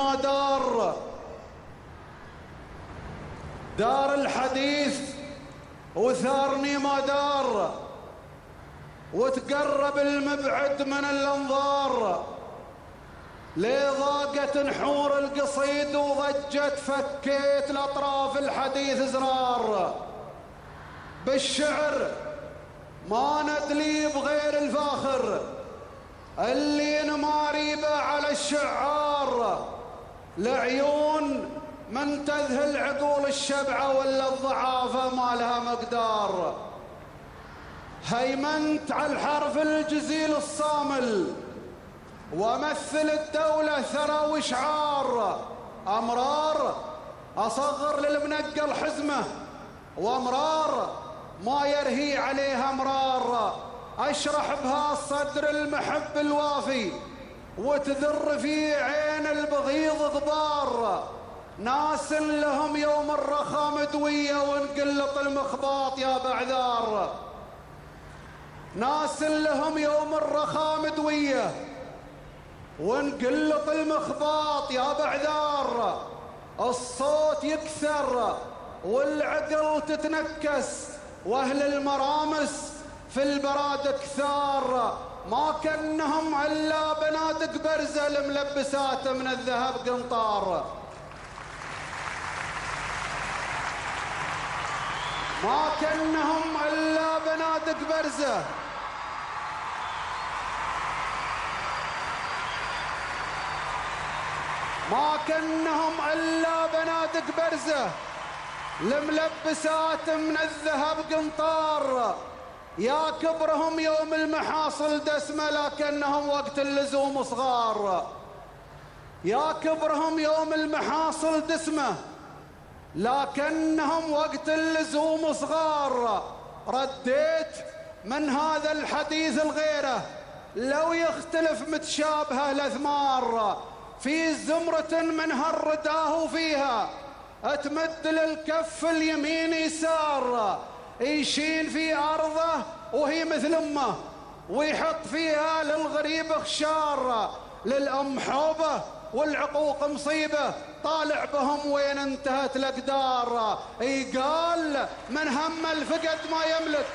ما دار الحديث وثارني ما دار، وتقرب المبعد من الانظار، ليه ضاقت نحور القصيد وضجت فكيت لاطراف الحديث زرار. بالشعر ما ندلي بغير الفاخر اللي نماريبه على الشعار، لعيون من تذهل عقول الشبعة ولا الضعافة ما لها مقدار. هيمنت على الحرف الجزيل الصامل ومثل الدولة ثرى وشعار، أمرار أصغر للمنقل حزمه وأمرار ما يرهي عليها أمرار، أشرح بها الصدر المحب الوافي وتذر في عين البغيض غبار. ناس لهم يوم الرخا مدوية وانقلط المخباط يا بعذار، ناس لهم يوم الرخا مدوية وانقلط المخباط يا بعذار. الصوت يكثر والعقل تتنكس واهل المرامس في البراد كثار، ما كنهم الا بنادق برزه الملبسات من الذهب قنطار. ما كنهم الا بنادق برزه ما كنهم الا بنادق برزه الملبسات من الذهب قنطار. يا كبرهم يوم المحاصل دسمه لكنهم وقت اللزوم صغار، يا كبرهم يوم المحاصل دسمه لكنهم وقت اللزوم صغار. رديت من هذا الحديث الغيره لو يختلف متشابهه الاثمار، في زمرة من هالرداه فيها اتمد للكف اليمين يسار، يشين في ارضه وهي مثل امه ويحط فيها للغريب خشار. للام حوبه والعقوق مصيبه طالع بهم وين انتهت الاقدار. يقال من هم الفقد ما يملك،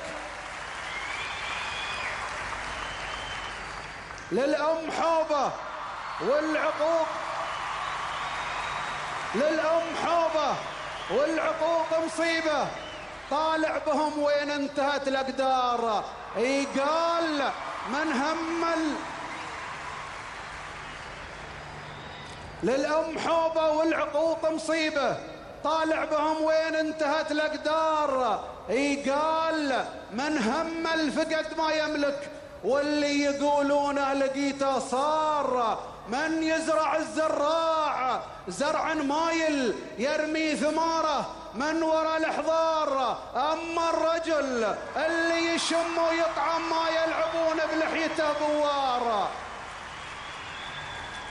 للام حوبه والعقوق، للام حوبه والعقوق مصيبه طالع بهم وين انتهت الاقدار. يقال من هم للام حوبه والعقوق مصيبه طالع بهم وين انتهت الاقدار. يقال من هم الفقد ما يملك واللي يقولونه لقيته صار. من يزرع الزراع زرعا مايل يرمي ثماره من وراء الاحضار، اما الرجل اللي يشم ويطعم ما يلعبون بلحيته بوار.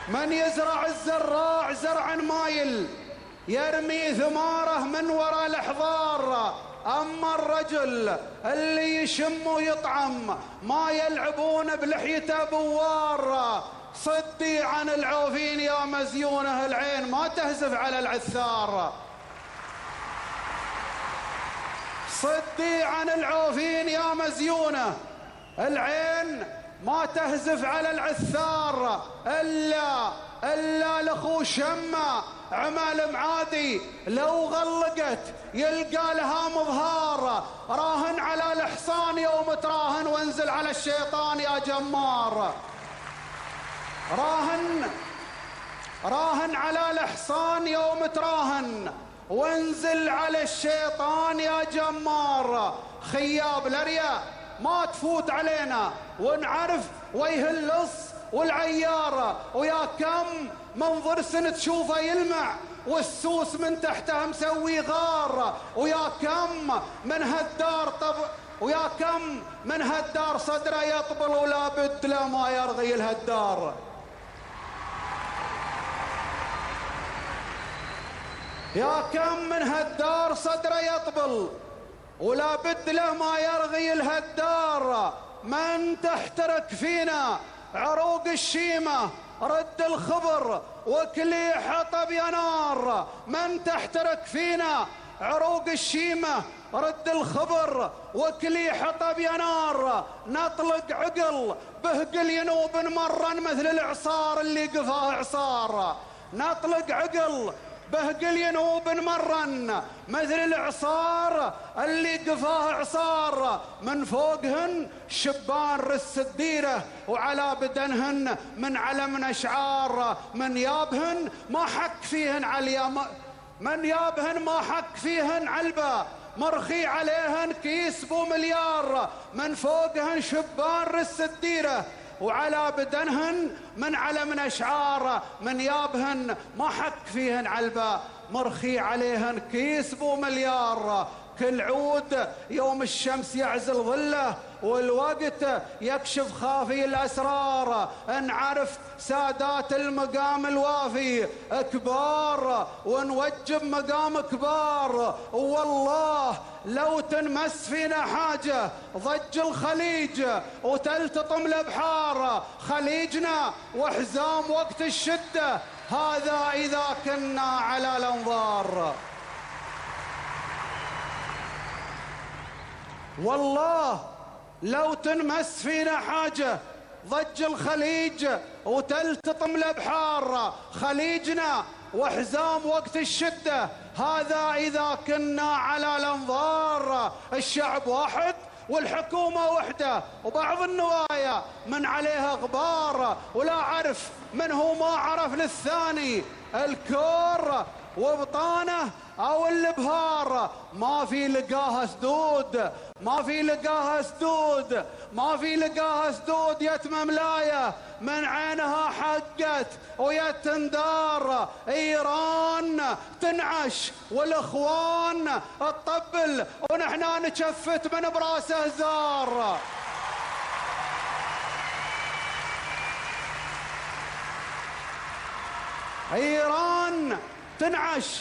من يزرع الزراع زرعا مايل يرمي ثماره من وراء الاحضار، اما الرجل اللي يشم ويطعم ما يلعبون بلحيته بوار. صدي عن العوفين يا مزيونه العين ما تهزف على العثار، صدي عن العوفين يا مزيونه العين ما تهزف على العثار. إلا لأخو شمة عمل معادي لو غلقت يلقى لها مظهار. راهن على الحصان يوم تراهن وانزل على الشيطان يا جمار. راهن على الحصان يوم تراهن وانزل على الشيطان يا جمار. خياب الاريا ما تفوت علينا ونعرف ويه اللص والعيارة، ويا كم منظر سن تشوفه يلمع والسوس من تحته مسوي غار. ويا كم من هالدار صدره يطبل ولا بد له ما يرغي الهدار. يا كم من هالدار صدره يطبل ولا بد له ما يرغي الهدار. من تحترك فينا عروق الشيمة رد الخبر وكلي حطب يا نار من تحترق فينا عروق الشيمة رد الخبر وكلي حطب يا نار نطلق عقل بهقل ينوب مرا مثل الإعصار اللي قفاه إعصار نطلق عقل بهقل ينوب مرا مثل الإعصار اللي قفاه إعصار من فوقهن شبان رس الديرة وعلى بدنهن من علم أشعار من يابهن ما حك فيهن عليا من يابهن ما حك فيهن علبة مرخي عليهن كيس بو مليار من فوقهن شبان رس الديرة وعلى بدنهن من علم أشعار من يابهن ما حك فيهن علبة مرخي عليهن كيس بو مليار كل عود يوم الشمس يعزل ظله والوقت يكشف خافي الأسرار نعرف سادات المقام الوافي كبار ونوجب مقام كبار والله لو تنمس فينا حاجة ضج الخليج وتلتطم الأبحار خليجنا وحزام وقت الشدة هذا إذا كنا على الأنظار والله لو تنمس فينا حاجة ضج الخليج وتلتطم الأبحار خليجنا وحزام وقت الشدة هذا إذا كنا على الأنظار الشعب واحد والحكومة وحدة وبعض النوايا من عليها غبار ولا عرف من هو ما عرف للثاني الكور وبطانه أو البهار ما في لقاها سدود ما في لقاها سدود ما في لقاها سدود يتم ملاية من عينها حقت ويتندار إيران تنعش والإخوان تطبل ونحنا نشفت من براسه زار إيران تنعش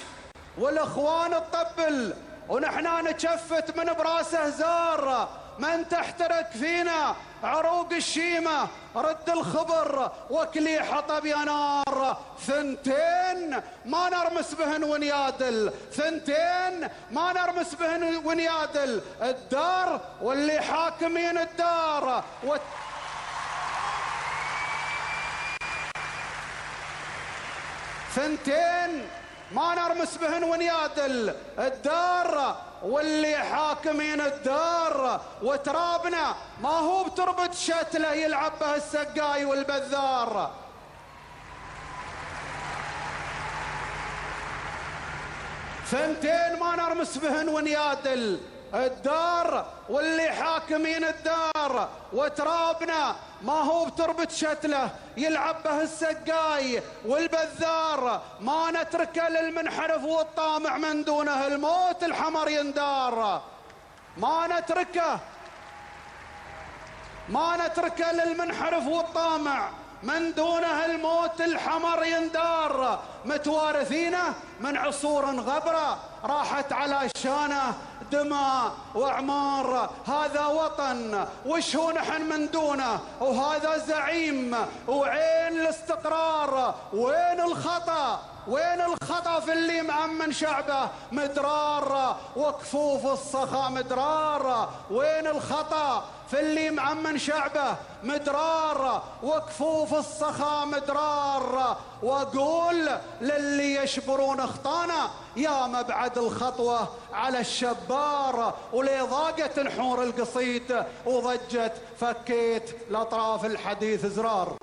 والإخوان تطبل ونحنا نشفت من براسه زار من تحترق فينا عروق الشيمة رد الخبر وكلي حطب يا نار ثنتين ما نرمس بهن ونيادل ثنتين ما نرمس بهن ونيادل الدار واللي حاكمين الدار ثنتين ما نرمس بهن ونيادل الدار واللي حاكمين الدار وترابنا ما هو بتربة شتله يلعب به السقاي والبذار ثنتين ما نرمس بهن ونيادل الدار واللي حاكمين الدار وترابنا ما هو بتربة شتله يلعب به السقاي والبذار ما نتركه للمنحرف والطامع من دونه الموت الحمر يندار ما نتركه للمنحرف والطامع من دونه الموت الحمر يندار متوارثينه من عصور غبرة راحت على شانه دماء وأعمار هذا وطن وش هو نحن من دونه وهذا زعيم وعين الاستقرار وين الخطأ في اللي مأمن شعبه مدرار وكفوف الصخا مدرار وين الخطأ في اللي مأمن شعبه مدرار وكفوف الصخا مدرار واقول للي يشبرون اخطانا يا مبعد الخطوة على الشبار ولي ضاقت نحور القصيد وضجت فكيت لأطراف الحديث زرار